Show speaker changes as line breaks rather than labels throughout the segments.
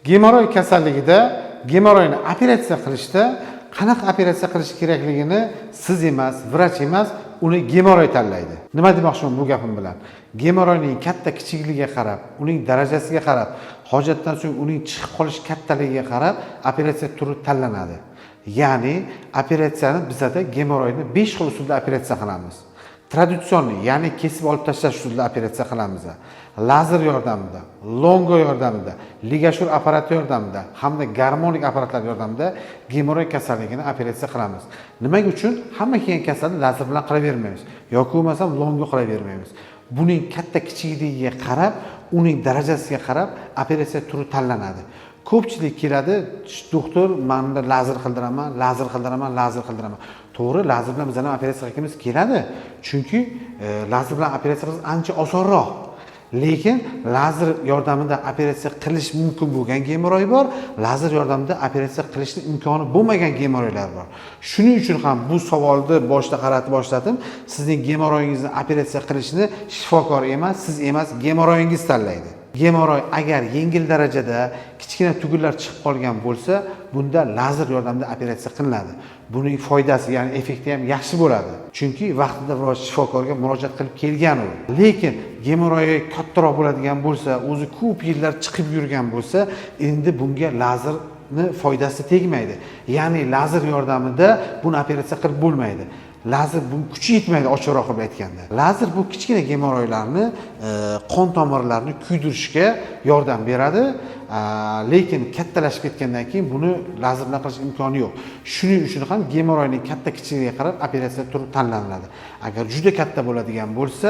Gemoroy kasalligida gemoroyni operatsiya qilishda qanaqa operatsiya qilish kerakligini siz emas, vrach emas, uni gemoroy tanlaydi. Nima demoqchiman bu gapim bilan? Gemoroyning katta kichikligiga qarab, uning darajasiga qarab, hojatdan so'ng uning chiqib qolish kattaligiga qarab operatsiya turi tanlanadi. Ya'ni operatsiyani bizada gemoroyni 5 xil usulda operatsiya qilamiz. Traditsion, ya'ni kesib olib tashlash usulida operatsiya qilamiz. Lazer yordamida, longo yordamida, ligashur apparati yordamida hamda garmonik apparatlar yordamida gemoroy kasalligini operatsiya qilamiz. Nimaga uchun? Hamma kelgan kasalni lazer bilan qilavermaymiz yoki bo'lmasa longo qilavermaymiz. Buning katta kichikligiga qarab, uning darajasiga qarab operatsiya turi tanlanadi. Ko'pchilik keladi, doktor, menda lazer qildiraman, lazer qildiraman, lazer qildiraman. To'g'ri, lazer bilan biz ham operatsiya qilganimiz keladi. Chunki lazer bilan operatsiya qilish ancha osonroq. Lekin lazer yordamida operatsiya qilish mumkin bo'lgan gemoroy bor, lazer yordamida operatsiya qilishning imkoni bo'lmagan gemoroylar bor. Shuning uchun ham bu savolni boshda qaratib boshladim. Sizning gemoroyingizni operatsiya qilishni shifokor emas, siz emas, gemoroyingiz tanlaydi. Gemoroy agar yengil darajada kichkina tugullar chiqib qolgan bo'lsa, bunda lazer yordamida operatsiya qilinadi. Buning foydasi, ya'ni effekti ham yaxshi bo'ladi. Chunki vaqtida vrach shifokorga murojaat qilib kelgan u. Lekin gemoroyi kattaroq bo'ladigan bo'lsa, o'zi ko'p yillar chiqib yurgan bo'lsa, endi bunga lazerni foydasi tegmaydi. Ya'ni lazer yordamida buni operatsiya qilib bo'lmaydi. Lazer bu kuchi yetmaydi, ochiqroq qilib aytganda. Lazer bu kichkina gemoroylarni, qon tomirlarini kuydirishga yordam beradi. Lekin kattalashib ketgandan keyin buni lazer bilan qilish imkoni yo'q. Shuning uchun ham gemoroyning katta kichikligiga qarab operatsiya turi tanlanadi. Agar juda katta bo'ladigan bo'lsa,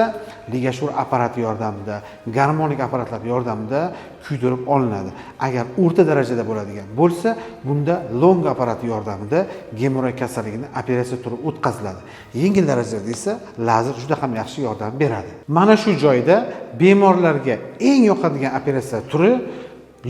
ligashur apparati yordamida, garmonik apparatlar yordamida kuydirib olinadi. Agar o'rta darajada bo'ladigan bo'lsa, bunda long apparati yordamida gemoroy kasalligini operatsiya turi o'tkaziladi. Yengil darajada esa lazer juda ham yaxshi yordam beradi. Mana shu joyda bemorlarga eng yoqadigan operatsiya turi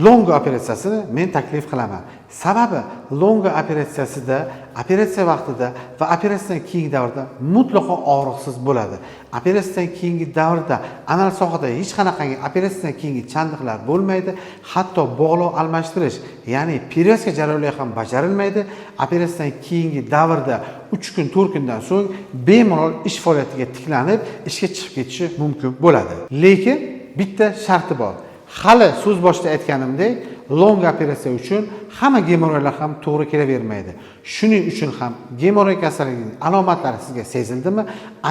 longo operatsiyasini men taklif qilaman. Sababi longo operatsiyasida operatsiya vaqtida va operatsiyadan keyingi davrda mutlaqo og'riqsiz bo'ladi. Operatsiyadan keyingi davrda anal sohada hech qanaqangi operatsiyadan keyingi chandiqlar bo'lmaydi, hatto bog'lov almashtirish, ya'ni perioska jarayonlari ham bajarilmaydi. Operatsiyadan keyingi davrda 3 kun, 4 kundan so'ng bemalol ish faoliyatiga tiklanib, ishga chiqib ketishi mumkin bo'ladi. Lekin bitta sharti bor. Hali so'z boshida aytganimdek, long operatsiya uchun hamma gemoroylar ham to'g'ri kelavermaydi. Shuning uchun ham gemoroy kasalligining alomatlari sizga sezildimi,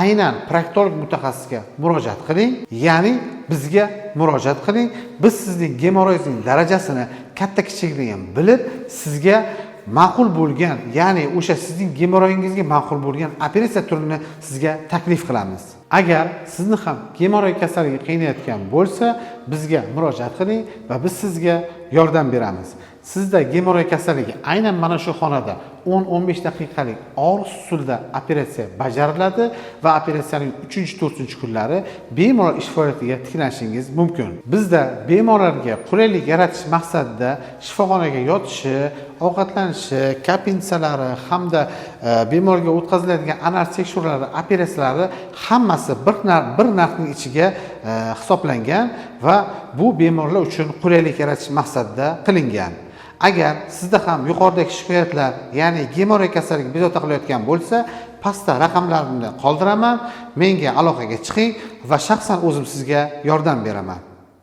aynan proktolog mutaxassisga murojaat qiling, ya'ni bizga murojaat qiling. Biz sizning gemoroyingizning darajasini, katta kichikligini bilib, sizga ma'qul bo'lgan, ya'ni o'sha sizning gemoroyingizga ma'qul bo'lgan operatsiya turini sizga taklif qilamiz. Agar sizni ham gemoroy kasalligi qiynayotgan bo'lsa, bizga murojaat qiling va biz sizga yordam beramiz. Sizda gemoroy kasalligi aynan mana shu xonada 10-15 daqiqalik og'riq usulida operatsiya bajariladi va operatsiyaning 3-4 kunlari bemalol ish faoliyatiga tiklanishingiz mumkin. Bizda bemorlarga qulaylik yaratish maqsadida shifoxonaga yotishi, ovqatlanishi, kapinsalari hamda bemorga o'tkaziladigan anal tekshiruvlari, operatsiyalari hammasi bir narxning ichiga hisoblangan va bu bemorlar uchun qulaylik yaratish maqsadida qilingan. Agar sizda ham yuqoridagi shikoyatlar, ya'ni gemoroy kasalligi bezovta qilayotgan bo'lsa, pastda raqamlarimni qoldiraman, menga aloqaga chiqing va shaxsan o'zim sizga yordam beraman.